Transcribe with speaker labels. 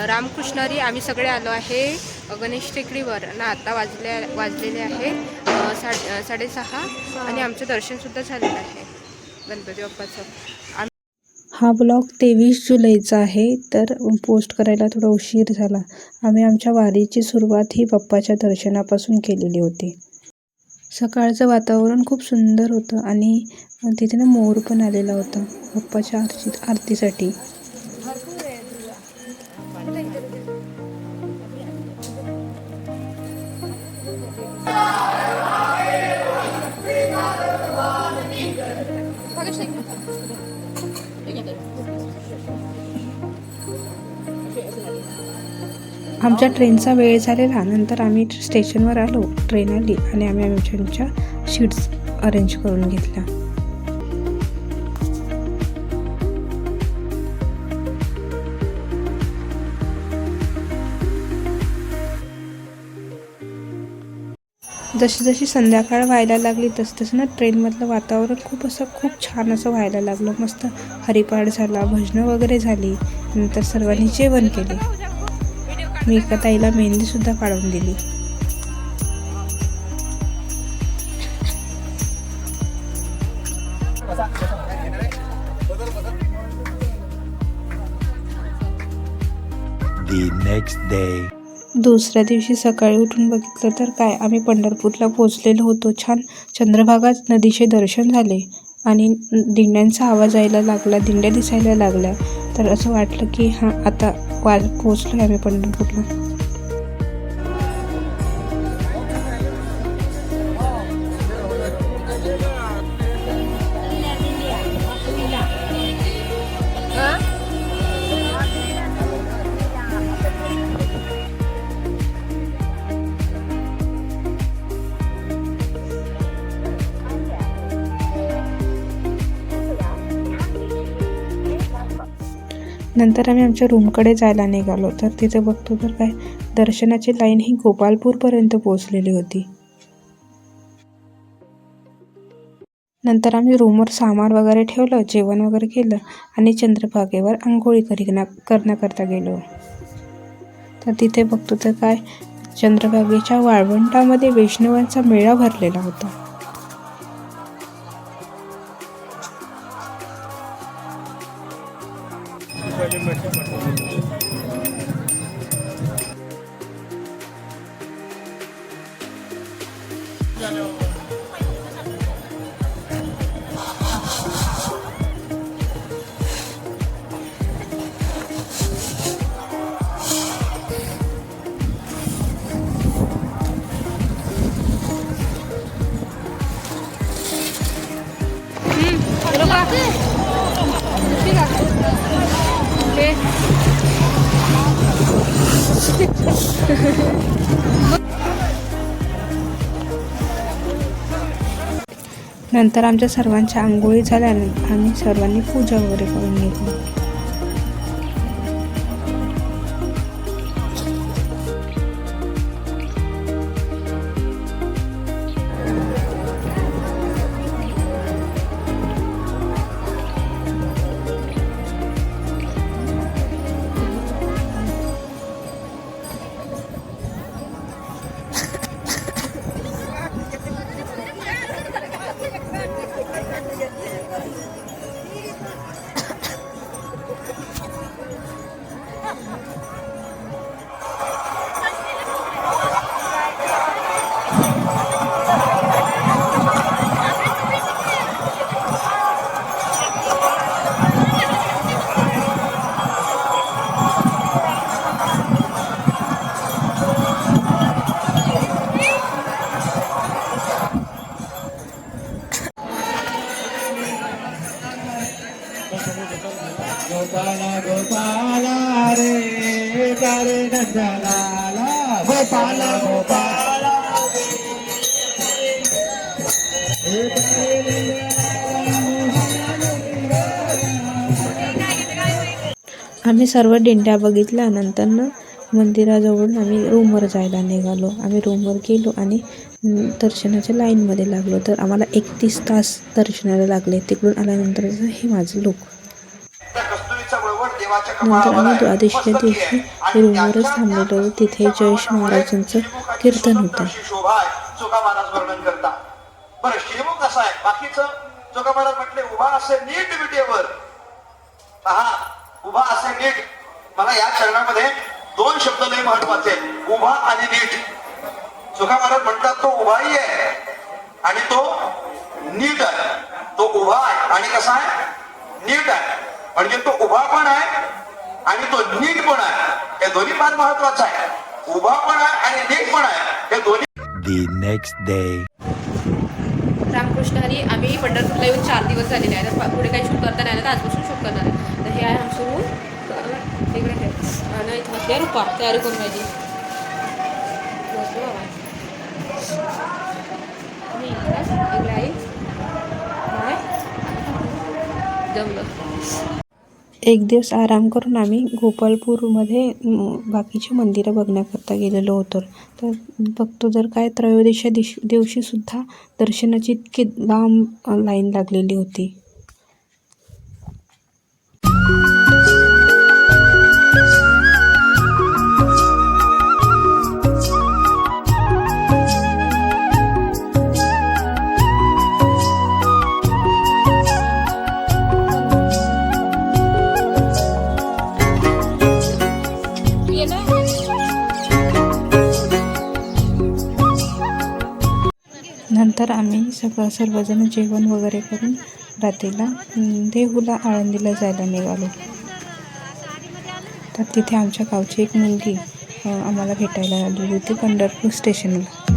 Speaker 1: रामकृष्णारी आम्ही सगळे आलो आहे गणेश टेकडीवर ना. आता वाजलेले आहे 6:30 आणि आमचं दर्शनसुद्धा झालेलं आहे गणपती बाप्पाचं.
Speaker 2: हा ब्लॉग 23 जुलैचा आहे, तर पोस्ट करायला थोडा उशीर झाला. आम्ही आमच्या वारीची सुरुवात ही बाप्पाच्या दर्शनापासून केलेली होती. सकाळचं वातावरण खूप सुंदर होतं आणि तिथे ना मोर पण आलेला होता बाप्पाच्या आरतीसाठी. आमच्या ट्रेनचा वेळ झालेला. नंतर आम्ही स्टेशनवर आलो, ट्रेन आली आणि आम्ही आमच्या सीट्स अरेंज करून घेतल्या. जशी संध्याकाळ व्हायला लागली तसं ना ट्रेनमधलं वातावरण खूप छान असं व्हायला लागलं. मस्त हरिपाठ झाला, भजनं वगैरे झाली. नंतर सर्वांनी जेवण केले. मी एका ताईला मेहंदीसुद्धा काढून दिली. दुसऱ्या दिवशी सकाळी उठून बघितलं तर काय, आम्ही पंढरपूरला पोहोचलेलो होतो. छान चंद्रभागा नदीचे दर्शन झाले आणि दिंड्यांचा आवाज यायला लागला, दिंड्या दिसायला लागल्या. तर असं वाटलं की हां, आता पोहोचलो आम्ही पंढरपूरला. नंतर आम्ही आमच्या रूमकडे जायला निघालो. तर तिथे बघतो तर काय, दर्शनाची लाईन ही गोपालपूरपर्यंत पोहोचलेली होती. नंतर आम्ही रूमवर सामान वगैरे ठेवलं, जेवण वगैरे केलं आणि चंद्रभागेवर आंघोळी करण्याकरता गेलो. तर तिथे बघतो तर काय, चंद्रभागेच्या वाळवंटामध्ये वैष्णवांचा मेळा भरलेला होता. नंतर आमच्या सर्वांच्या आंघोळी झाल्यानंतर आम्ही सर्वांनी पूजा वगैरे करून घेतली.
Speaker 3: गोपाला गोपाला रे रे नंदलाला गोपाला गोपाला
Speaker 2: आम्ही सर्व दिंड्या बघितल्यानंतर मंदिराजवळून आम्ही रूमवर जायला निघालो. आम्ही रूमवर गेलो आणि दर्शनाच्या लाईनमध्ये लागलो. तर आम्हाला 31 तास दर्शनाला लागले. तिकडून आल्यानंतर हे माझं लुक.
Speaker 3: देवाच्या
Speaker 2: नंतर आम्ही
Speaker 3: कपाळावर आहे.
Speaker 2: द्वादशीच्या
Speaker 3: मस्तकी
Speaker 2: दिवशी
Speaker 3: आहे. आणि
Speaker 2: रूमवरच
Speaker 3: त्याच्या
Speaker 2: थांबलेलो
Speaker 3: त्या
Speaker 2: होतो. तिथे जयेश महाराजांचं
Speaker 3: श्रीमुखाची
Speaker 2: कीर्तन
Speaker 3: स्वतंत्र
Speaker 2: होतं.
Speaker 3: अशी शोभा आहे. जोगा महाराज वर्णन करता. बरं श्रीमुख कसा आहे बाकीचं जोगा महाराज म्हटले उभा असे नीट विटेवर पहा उभा असे नीट. मला या चरणामध्ये 2 शब्द लय महत्वाचे उभा आणि नीट. जोगा महाराज म्हणतात तो उभाही आहे आणि तो नीट आहे. तो उभा आहे आणि कसा आहे नीट आहे. म्हणजे तो उभा पण आहे आणि तो नीट पण आहे. हे दोन्ही फार महत्वाचं आहे. उभा पण आहे आणि नीट पण आहे. हे दोन्ही.
Speaker 4: The next day.
Speaker 1: Ramakrishna Hari. आम्ही पंढरपूरला येऊन 4 दिवस झालेले आहेत. तर पुढे काही शूट करता नाही आलं तर आजपासून शूट करणार आहे. तर हे आहे आमचं रूम इकडे हे आणि इथं बसली आहे रुपा तयारी करून पाहिजे बसलो बाबा आणि इकडे आई नाही जमलं.
Speaker 2: एक दिवस आराम करून आम्ही गोपालपूरमध्ये बाकीची मंदिरं बघण्याकरता गेलेलो होतो. तर बघतो जर काय त्रयोदशीच्या दिवशीसुद्धा दर्शनाची इतकी लांब लाईन लागलेली होती. नंतर आम्ही सर्वजण जेवण वगैरे करून रात्रीला देहूला आळंदीला जायला निघालो. तर तिथे आमच्या गावची एक मुलगी आम्हाला भेटायला आलेली होती पंढरपूर स्टेशनला.